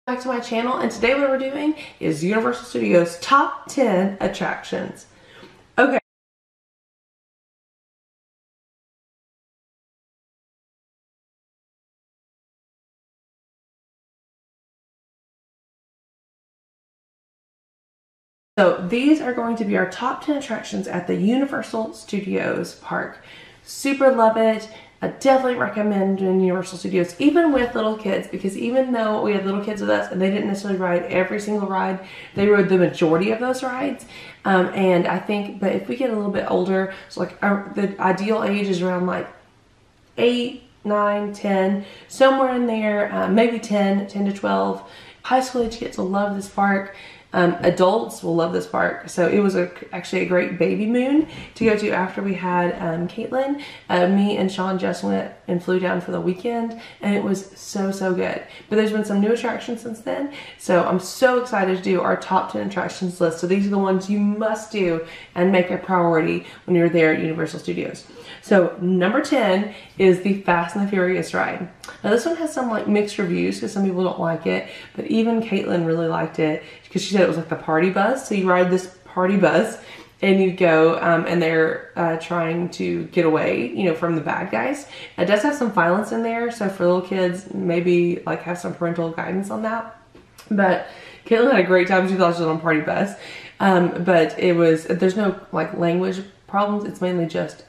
Back to my channel, and today what we're doing is Universal Studios top 10 attractions. Okay. So these are going to be our top 10 attractions at the Universal Studios park. Super love it. I definitely recommend doing Universal Studios, even with little kids, because even though we had little kids with us and they didn't necessarily ride every single ride, they rode the majority of those rides. And I think, but if we get a little bit older, so like the ideal age is around like 8, 9, 10, somewhere in there, maybe 10 to 12. High school age kids will love this park. Adults will love this park. So it was actually a great baby moon to go to after we had Caitlin. Me and Sean just went and flew down for the weekend, and it was so good. But there's been some new attractions since then, so I'm so excited to do our top 10 attractions list. So these are the ones you must do and make a priority when you're there at Universal Studios. So number 10 is the Fast and the Furious ride. Now this one has some like mixed reviews because some people don't like it, but even Caitlin really liked it because she said it was like the party bus. So you ride this party bus and you go and they're trying to get away, you know, from the bad guys. It does have some violence in there, so for little kids, maybe like have some parental guidance on that. But Caitlin had a great time. She thought she was on a party bus. But it was, there's no like language problems. It's mainly just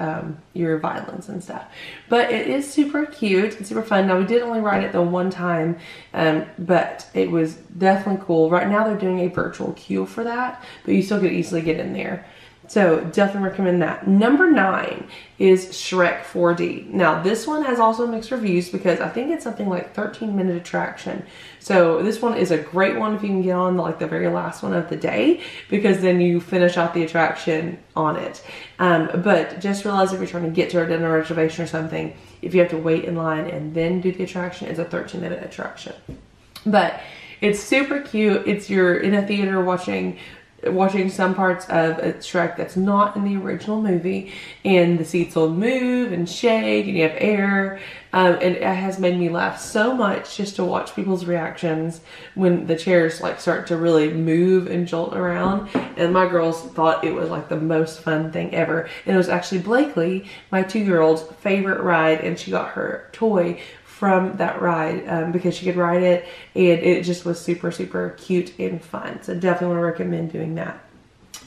your violence and stuff. But it is super cute and super fun. Now we did only ride it the one time, but it was definitely cool. Right now they're doing a virtual queue for that, but you still could easily get in there. So definitely recommend that. Number 9 is Shrek 4D. Now this one has also mixed reviews because I think it's something like 13-minute attraction. So this one is a great one if you can get on like the very last one of the day, because then you finish out the attraction on it. But just realize if you're trying to get to a dinner reservation or something, if you have to wait in line and then do the attraction, it's a 13-minute attraction. But it's super cute. You're in a theater watching some parts of a Shrek that's not in the original movie, and the seats will move and shake and you have air, and it has made me laugh so much just to watch people's reactions when the chairs like start to really move and jolt around. And my girls thought it was like the most fun thing ever, and it was actually Blakely, my 2-year-old's favorite ride, and she got her toy from that ride because she could ride it, and it just was super cute and fun. So definitely want to recommend doing that.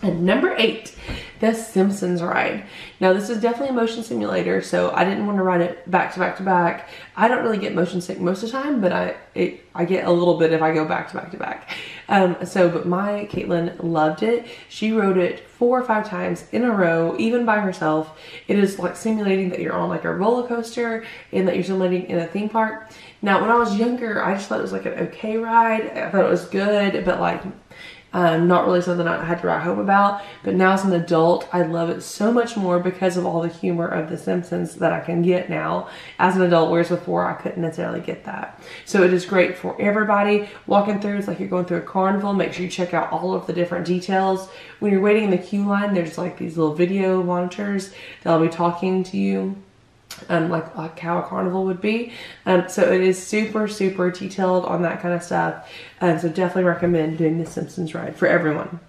And number 8, the Simpsons Ride. Now this is definitely a motion simulator, so I didn't want to ride it back to back to back. I don't really get motion sick most of the time, but I get a little bit if I go back to back to back. But my Caitlin loved it. She rode it 4 or 5 times in a row, even by herself. It is like simulating that you're on like a roller coaster and that you're simulating in a theme park. Now when I was younger, I just thought it was like an okay ride. I thought it was good, but like not really something I had to write home about. But now as an adult, I love it so much more because of all the humor of The Simpsons that I can get now as an adult, whereas before I couldn't necessarily get that. So it is great for everybody. Walking through, it's like you're going through a carnival. Make sure you check out all of the different details. When you're waiting in the queue line, there's like these little video monitors that'll be talking to you. Like how a carnival would be. So it is super detailed on that kind of stuff. So definitely recommend doing the Simpsons Ride for everyone.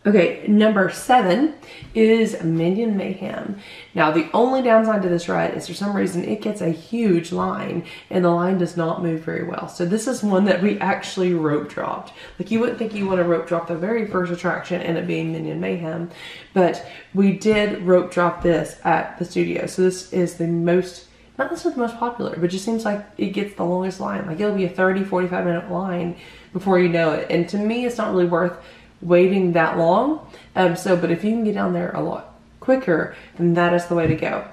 Okay, number 7 is Minion Mayhem. Now the only downside to this ride is for some reason it gets a huge line and the line does not move very well. So this is one that we actually rope dropped. Like you wouldn't think you want to rope drop the very first attraction and it being Minion Mayhem, but we did rope drop this at the studio. So this is the most, not necessarily the most popular, but just seems like it gets the longest line. Like it'll be a 30-45 minute line before you know it. And to me, it's not really worth waiting that long. But if you can get down there a lot quicker, then that is the way to go.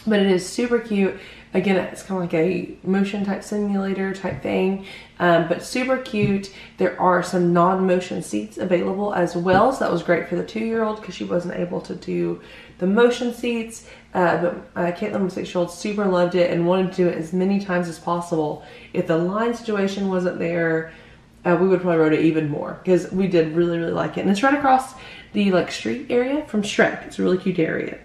But it is super cute. Again, it's kind of like a motion type simulator type thing, but super cute. There are some non-motion seats available as well, so that was great for the 2-year-old because she wasn't able to do the motion seats. But Caitlin was 6-year-old, super loved it and wanted to do it as many times as possible. If the line situation wasn't there, we would probably rode it even more because we did really like it. And it's right across the like street area from Shrek. It's a really cute area.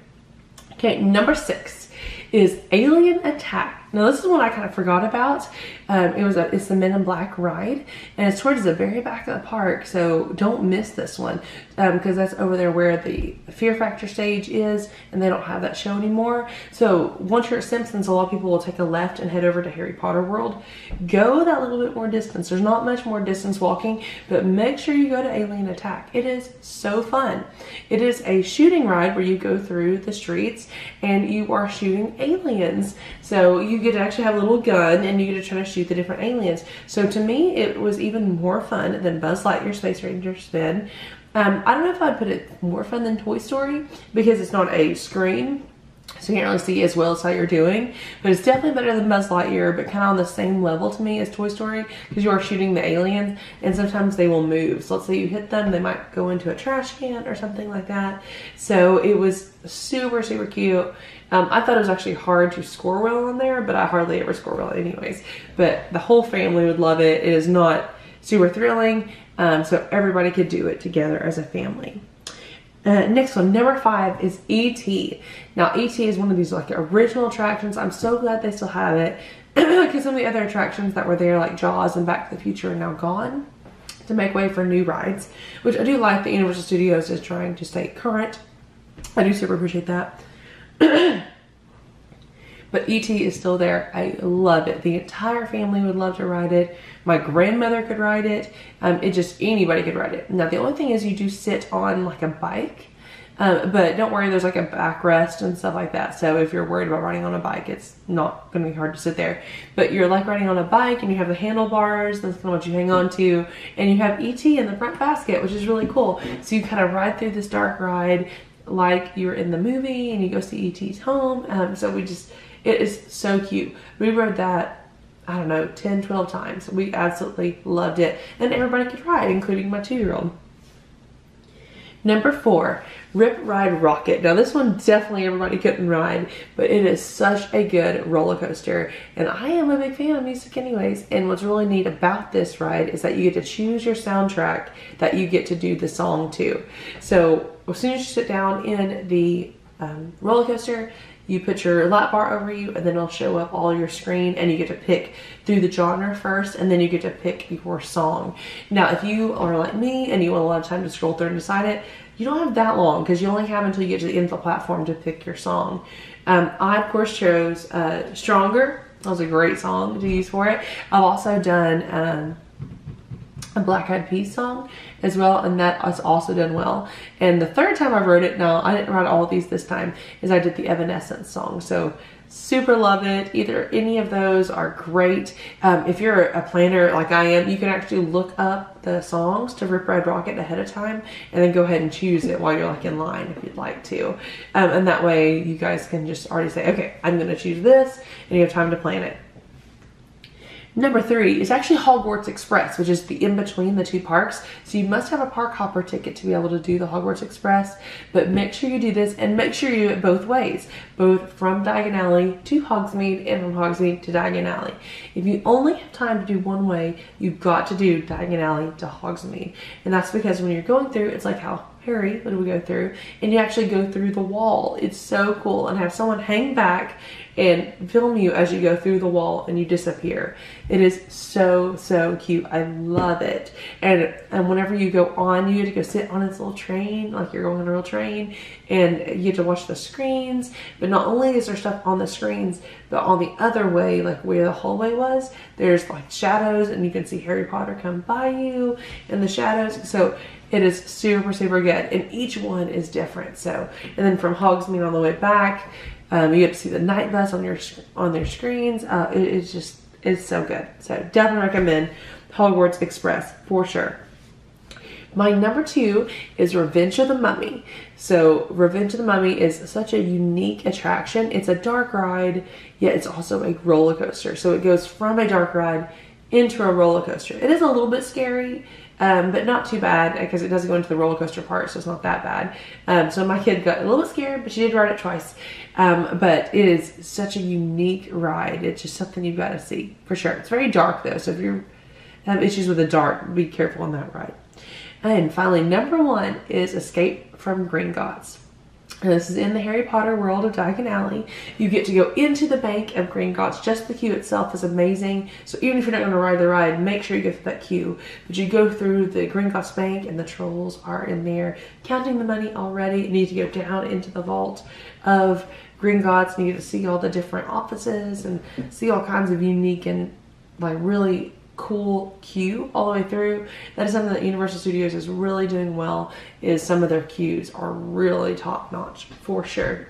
Okay, number 6 is Alien Attack. Now this is one I kind of forgot about. It's the Men in Black ride, and it's towards the very back of the park, so don't miss this one, because that's over there where the Fear Factor stage is, and they don't have that show anymore. So once you're at Simpsons, a lot of people will take a left and head over to Harry Potter World. Go that little bit more distance. There's not much more distance walking, but make sure you go to Alien Attack. It is so fun. It is a shooting ride where you go through the streets and you are shooting aliens. So you get to actually have a little gun and you get to try to shoot the different aliens. So to me, it was even more fun than Buzz Lightyear Space Ranger Spin. I don't know if I'd put it more fun than Toy Story because it's not a screen, so you can't really see as well as how you're doing, but it's definitely better than Buzz Lightyear, but kind of on the same level to me as Toy Story, because you are shooting the aliens and sometimes they will move. So let's say you hit them, they might go into a trash can or something like that. So it was super, super cute. I thought it was actually hard to score well on there, but I hardly ever score well anyways. But the whole family would love it. It is not super thrilling, so everybody could do it together as a family. Next one, number 5 is E.T. Now E.T. is one of these like original attractions. I'm so glad they still have it because some of the other attractions that were there like Jaws and Back to the Future are now gone to make way for new rides, which I do like that Universal Studios is trying to stay current. I do super appreciate that. But E.T. is still there. I love it. The entire family would love to ride it. My grandmother could ride it. Anybody could ride it. Now the only thing is you do sit on like a bike, but don't worry, there's like a backrest and stuff like that. So if you're worried about riding on a bike, it's not going to be hard to sit there. But you're like riding on a bike and you have the handlebars, that's kind of what you hang on to, and you have E.T. in the front basket, which is really cool. So you kind of ride through this dark ride like you're in the movie and you go see E.T.'s home. It is so cute. We rode that, I don't know, 10, 12 times. We absolutely loved it. And everybody could ride, including my 2-year-old. Number 4, Rip Ride Rocket. Now this one definitely everybody couldn't ride, but it is such a good roller coaster. And I am a big fan of music anyways. And what's really neat about this ride is that you get to choose your soundtrack that you get to do the song to. So as soon as you sit down in the roller coaster, you put your lap bar over you and then it'll show up all your screen and you get to pick through the genre first and then you get to pick your song. Now if you are like me and you want a lot of time to scroll through and decide it, you don't have that long because you only have until you get to the end of the platform to pick your song. I of course chose Stronger. That was a great song to use for it. I've also done a Black Eyed Peas song as well, and that has also done well. And the third time I wrote it, now I didn't write all of these this time, is I did the Evanescence song. So super love it. Either any of those are great. If you're a planner like I am, you can actually look up the songs to Rip Ride Rocket ahead of time and then go ahead and choose it while you're like in line if you'd like to. And that way you guys can just already say, okay, I'm gonna choose this, and you have time to plan it. Number 3 is actually Hogwarts Express, which is the in between the two parks. So you must have a park hopper ticket to be able to do the Hogwarts Express, but make sure you do this and make sure you do it both ways, both from Diagon Alley to Hogsmeade and from Hogsmeade to Diagon Alley. If you only have time to do one way, you've got to do Diagon Alley to Hogsmeade. And that's because when you're going through, it's like how Harry would we go through, and you actually go through the wall. It's so cool, and have someone hang back and film you as you go through the wall and you disappear. It is so, so cute. I love it. And whenever you go on, you get to go sit on this little train, like you're going on a real train, and you get to watch the screens. But not only is there stuff on the screens, but on the other way, like where the hallway was, there's like shadows, and you can see Harry Potter come by you in the shadows. So it is super, super good. And each one is different. So, and then from Hogsmeade on the way back, you get to see the night bus on their screens. It's so good. So definitely recommend Hogwarts Express for sure. My number 2 is Revenge of the Mummy. So Revenge of the Mummy is such a unique attraction. It's a dark ride, yet it's also a roller coaster. So it goes from a dark ride into a roller coaster. It is a little bit scary, but not too bad because it doesn't go into the roller coaster part, so it's not that bad. So my kid got a little bit scared, but she did ride it twice. But it is such a unique ride. It's just something you've got to see for sure. It's very dark though, so if you have issues with the dark, be careful on that ride. And finally, number 1 is Escape from Gringots. And this is in the Harry Potter world of Diagon Alley. You get to go into the bank of Gringots. Just the queue itself is amazing. So even if you're not going to ride the ride, make sure you go through that queue. But you go through the Gringotts bank and the trolls are in there counting the money already. You need to go down into the vault of Gringotts and you get to see all the different offices and see all kinds of unique and like really cool queue all the way through. That is something that Universal Studios is really doing well, is some of their queues are really top notch for sure.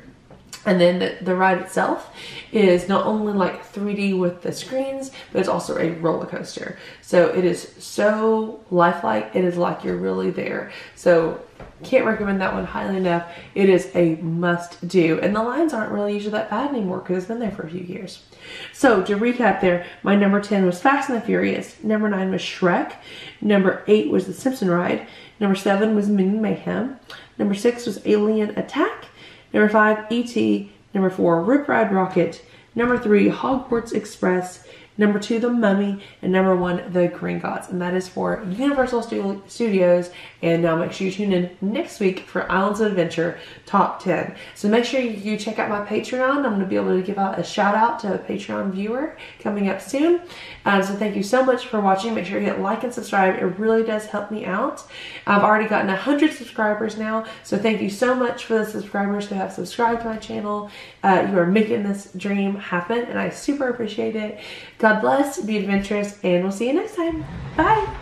And then the ride itself is not only like 3D with the screens, but it's also a roller coaster. So it is so lifelike. It is like you're really there. So can't recommend that one highly enough. It is a must do. And the lines aren't really usually that bad anymore because it's been there for a few years. So to recap there, my number 10 was Fast and the Furious. Number 9 was Shrek. Number 8 was the Simpsons Ride. Number 7 was Minion Mayhem. Number 6 was Alien Attack. Number 5, E.T. Number 4, Rip Ride Rocket. Number 3, Hogwarts Express. Number 2, The Mummy. And number 1, The Gringotts. And that is for Universal Studios. And now make sure you tune in next week for Islands of Adventure Top 10. So make sure you check out my Patreon. I'm going to be able to give out a shout out to a Patreon viewer coming up soon. So thank you so much for watching. Make sure you hit like and subscribe. It really does help me out. I've already gotten 100 subscribers now. So thank you so much for the subscribers who have subscribed to my channel. You are making this dream happen and I super appreciate it. God bless, be adventurous, and we'll see you next time. Bye.